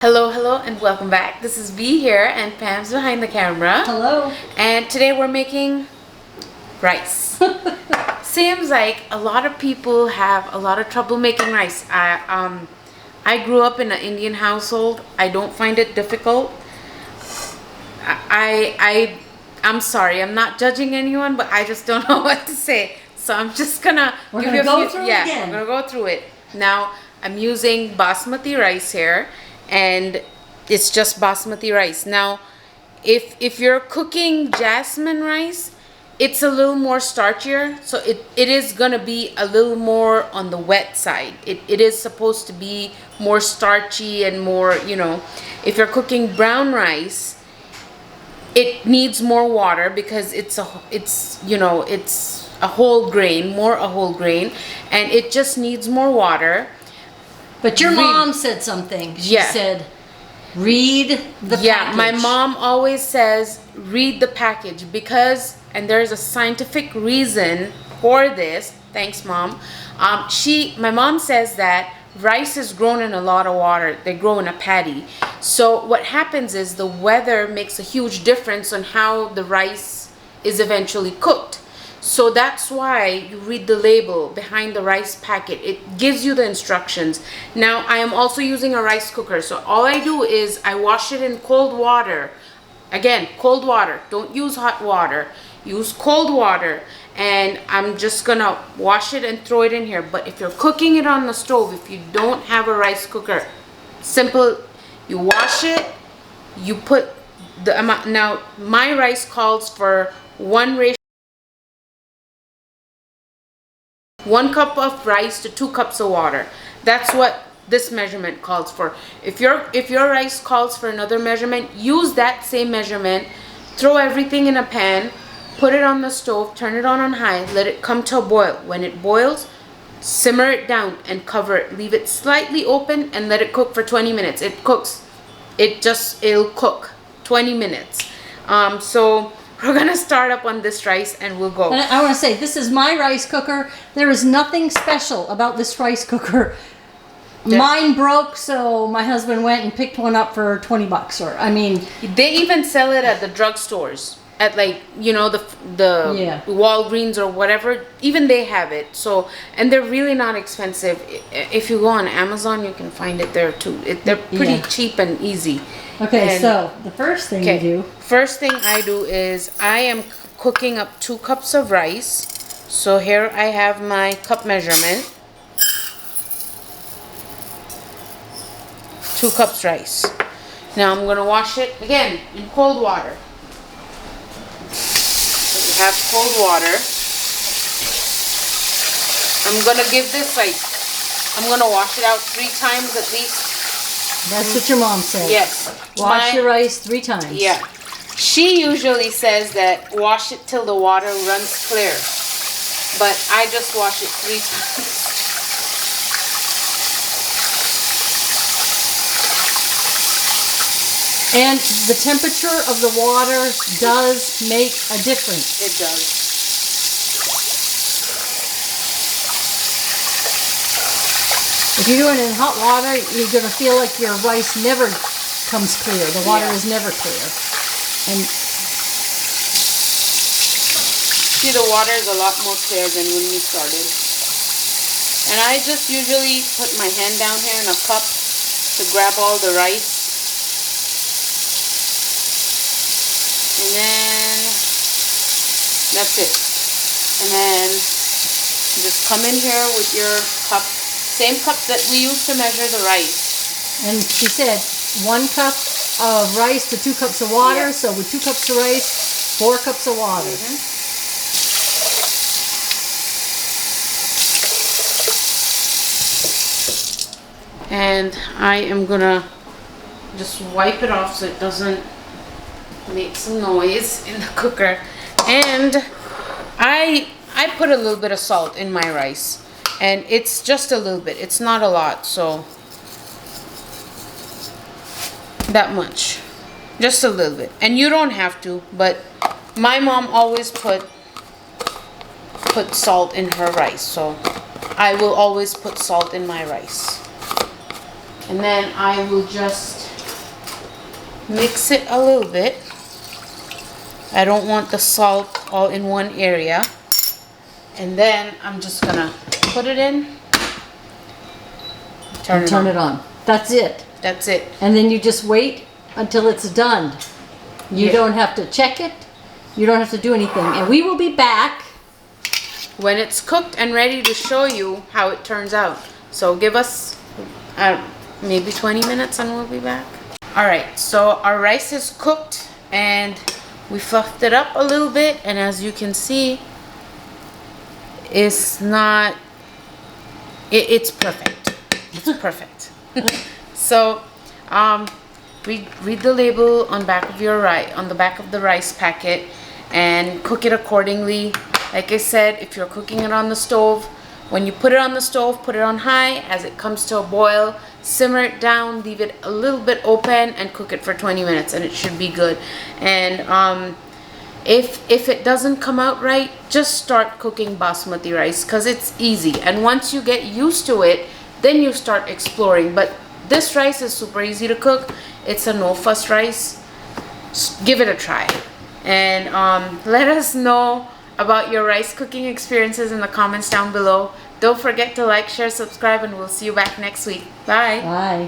Hello, and welcome back. This is V here, and Pam's behind the camera. Hello. And today we're making rice. Seems like a lot of people have a lot of trouble making rice. I grew up in an Indian household. I don't find it difficult. I'm sorry. I'm not judging anyone, but I just don't know what to say. So I'm just gonna We're gonna go through it again. We're gonna go through it. Now I'm using basmati rice here. And it's just basmati rice. Now, if you're cooking jasmine rice, it's a little more starchier, so it is gonna be a little more on the wet side. It is supposed to be more starchy and more, if you're cooking brown rice, it needs more water because it's a whole grain, a whole grain, and it just needs more water. But your mom said something. She said, read the package. Yeah, my mom always says, read the package because, and there's a scientific reason for this. Thanks, Mom. My mom says that rice is grown in a lot of water. They grow in a paddy. So what happens is the weather makes a huge difference on how the rice is eventually cooked. So that's why you read the label behind the rice packet. It gives you the instructions. Now, I am also using a rice cooker. So all I do is I wash it in cold water. Again, cold water. Don't use hot water. Use cold water. And I'm just gonna wash it and throw it in here. But if you're cooking it on the stove, if you don't have a rice cooker, simple, you wash it, you put the amount. Now, my rice calls for 1 cup of rice to 2 cups of water. That's what this measurement calls for. If your rice calls for another measurement, use that same measurement. Throw everything in a pan, put it on the stove, turn it on high, let it come to a boil. When it boils, simmer it down and cover it. Leave it slightly open and let it cook for 20 minutes. It cooks. It'll cook 20 minutes. So we're gonna start up on this rice and we'll go. And I want to say, this is my rice cooker. There is nothing special about this rice cooker. Yeah. Mine broke, so my husband went and picked one up for $20. They even sell it at the drugstores, at the Walgreens or whatever. Even they have it. So, and they're really not expensive. If you go on Amazon, you can find it there too. They're pretty cheap and easy. Okay, so the first thing you do. First thing I do is I am cooking up 2 cups of rice. So here I have my cup measurement. 2 cups rice. Now I'm gonna wash it again in cold water. So you have cold water. I'm gonna give this I'm gonna wash it out 3 times at least. That's what your mom said. Yes. Wash your rice 3 times. Yeah. She usually says that wash it till the water runs clear. But I just wash it 3 times. And the temperature of the water does make a difference. It does. If you're doing it in hot water, you're going to feel like your rice never comes clear. The water is never clear. And see, the water is a lot more clear than when we started. And I just usually put my hand down here in a cup to grab all the rice. And then that's it. And then just come in here with your cup. Same cup that we use to measure the rice. And she said 1 cup of rice to 2 cups of water. Yes. So with 2 cups of rice, 4 cups of water. And I am gonna just wipe it off so it doesn't make some noise in the cooker. And I put a little bit of salt in my rice. And it's just a little bit. It's not a lot, so that much. Just a little bit. And you don't have to, but my mom always put salt in her rice, so I will always put salt in my rice. And then I will just Mix it a little bit. I don't want the salt all in one area. And then I'm just gonna put it in. Turn it on. That's it. That's it. And then you just wait until it's done. You Yeah. don't have to check it. You don't have to do anything. And we will be back. When it's cooked and ready to show you how it turns out. So give us maybe 20 minutes and we'll be back. Alright, so our rice is cooked and we fluffed it up a little bit, and as you can see, it's not, it's perfect. It's perfect. So, read the label on back of your on the back of the rice packet and cook it accordingly. Like I said, if you're cooking it on the stove, when you put it on the stove, put it on high. As it comes to a boil, simmer it down, leave it a little bit open, and cook it for 20 minutes, and it should be good. And if it doesn't come out right, just start cooking basmati rice, because it's easy. And once you get used to it, then you start exploring. But this rice is super easy to cook. It's a no-fuss rice. Just give it a try. And let us know about your rice cooking experiences in the comments down below. Don't forget to like, share, subscribe, and we'll see you back next week. Bye. Bye.